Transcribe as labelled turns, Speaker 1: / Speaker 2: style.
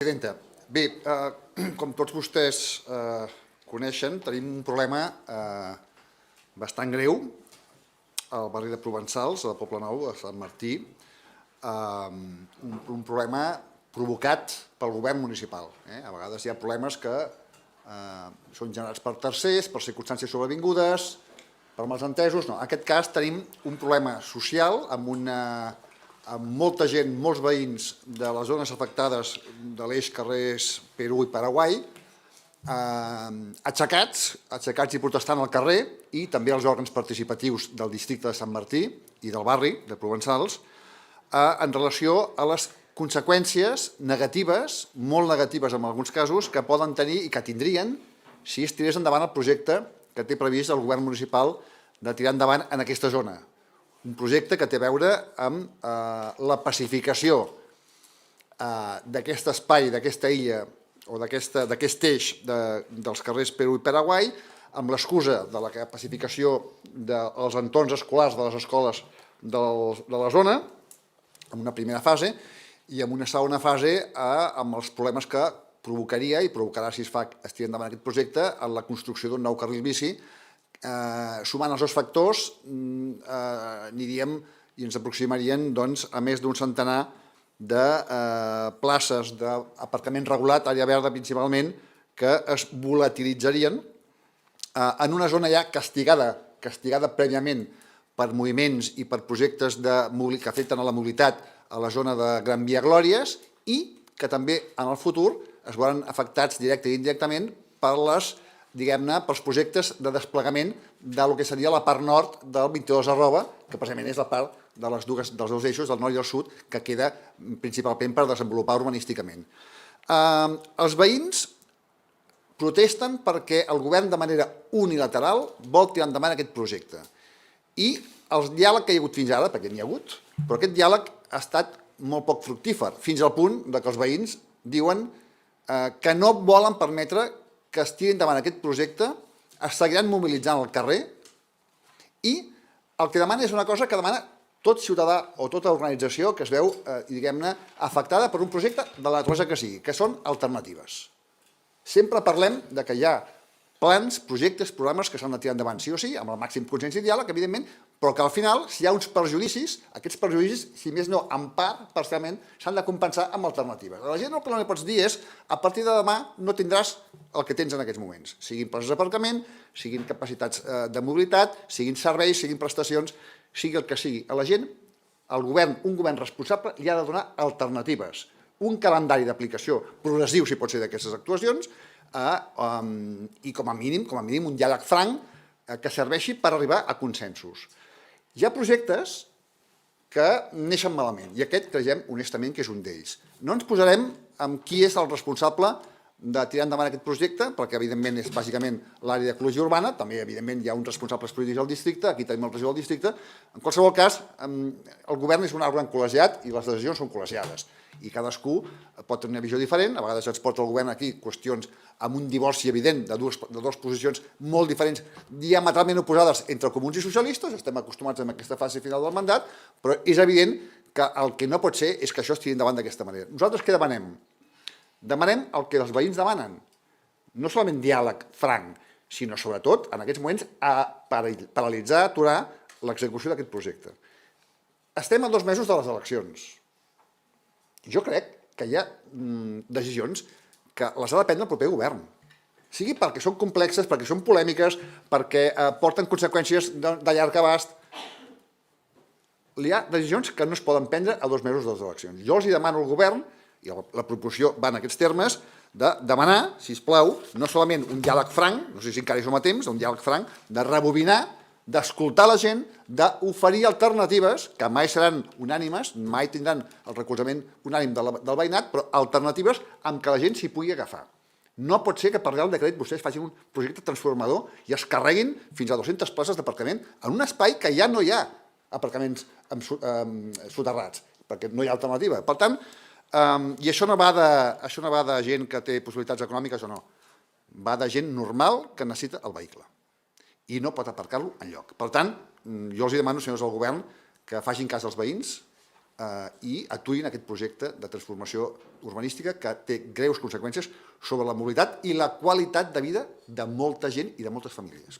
Speaker 1: Presidenta, bé, com tots vostès coneixen, tenim un problema bastant greu al barri de Provençals, al Poble Nou, a Sant Martí, un problema provocat pel govern municipal. A vegades hi ha problemes que són generats per tercers, per circumstàncies sobrevingudes, per malentesos. No, en aquest cas tenim un problema social amb molta gent, molts veïns de les zones afectades de l'eix carrers Perú i Paraguai, aixecats i protestant al carrer, i també els òrgans participatius del districte de Sant Martí i del barri de Provençals, en relació a les conseqüències negatives, molt negatives en alguns casos, que poden tenir i que tindrien si es tirés endavant el projecte que té previst el govern municipal de tirar endavant en aquesta zona. Un projecte que té a veure amb la pacificació d'aquest espai, d'aquesta illa o d'aquest eix dels carrers Perú i Paraguai, amb l'excusa de la pacificació dels entorns escolars de les escoles de la zona, en una primera fase, i en una segona fase amb els problemes que provocaria i provocarà, si es tira endavant aquest projecte, en la construcció d'un nou carril bici. Sumant els dos factors, aniríem i ens aproximarien a més d'un centenar de places d'aparcament regulat, àrea verda principalment, que es volatilitzarien en una zona ja castigada prèviament per moviments i per projectes que afecten a la mobilitat a la zona de Gran Via Glòries, i que també en el futur es veuran afectats directament i indirectament pels projectes de desplegament del que seria la part nord del 22 que precisament és la part dels dos eixos, del nord i el sud, que queda principalment per desenvolupar urbanísticament. Els veïns protesten perquè el govern de manera unilateral vol tirar endavant aquest projecte. I el diàleg que hi ha hagut fins ara, perquè n'hi ha hagut, però aquest diàleg ha estat molt poc fructífer, fins al punt que els veïns diuen que no volen permetre que es tiri endavant aquest projecte, es seguiran mobilitzant al carrer, i el que demana és una cosa que demana tot ciutadà o tota organització que es veu, diguem-ne, afectada per un projecte de la naturalesa que sigui, que són alternatives. Sempre parlem que hi ha plans, projectes, programes que s'han de tirar endavant sí o sí, amb el màxim consens i diàleg, evidentment, però que al final, si hi ha uns perjudicis, aquests perjudicis, si més no, en part, parcialment, s'han de compensar amb alternatives. A la gent el que no li pots dir és, a partir de demà no tindràs el que tens en aquests moments, siguin places d'aparcament, siguin capacitats de mobilitat, siguin serveis, siguin prestacions, sigui el que sigui. A la gent, un govern responsable, li ha de donar alternatives, un calendari d'aplicació progressiu, si pot ser, d'aquestes actuacions, i com a mínim un diàleg franc que serveixi per arribar a consensos. Hi ha projectes que neixen malament, i aquest creiem honestament que és un d'ells. No ens posarem amb qui és el responsable de tirar endavant aquest projecte, perquè evidentment és bàsicament l'àrea d'ecologia urbana, també evidentment hi ha uns responsables polítics al districte, aquí tenim el regidor del districte. En qualsevol cas, el govern és un òrgan col·legiat i les decisions són col·legiades, i cadascú pot tenir una visió diferent. A vegades ens porta el govern aquí qüestions amb un divorci evident de dues posicions molt diferents, diametralment oposades entre comuns i socialistes, estem acostumats en aquesta fase final del mandat, però és evident que el que no pot ser és que això es tiri endavant d'aquesta manera. Nosaltres què demanem? Demanem el que els veïns demanen, no solament diàleg franc, sinó sobretot, en aquests moments, paralitzar, aturar l'execució d'aquest projecte. Estem a 2 mesos de les eleccions. Jo crec que hi ha decisions que les ha de prendre el proper govern, sigui perquè són complexes, perquè són polèmiques, perquè porten conseqüències de llarg abast. Hi ha decisions que no es poden prendre a 2 mesos de les eleccions. Jo els demano al govern, i la proposició va en aquests termes, de demanar, sisplau, no solament un diàleg franc, no sé si encara hi som a temps, un diàleg franc, de rebobinar, d'escoltar la gent, d'oferir alternatives, que mai seran unànimes, mai tindran el recolzament unànim del veïnat, però alternatives amb què la gent s'hi pugui agafar. No pot ser que per Real Decret vostès facin un projecte transformador i es carreguin fins a 200 places d'aparcament en un espai que ja no hi ha aparcaments soterrats, perquè no hi ha alternativa. Per tant, i això no va de gent que té possibilitats econòmiques o no, va de gent normal que necessita el vehicle i no pot aparcar-lo enlloc. Per tant, jo els demano, senyors del govern, que facin cas als veïns, i aturin aquest projecte de transformació urbanística que té greus conseqüències sobre la mobilitat i la qualitat de vida de molta gent i de moltes famílies.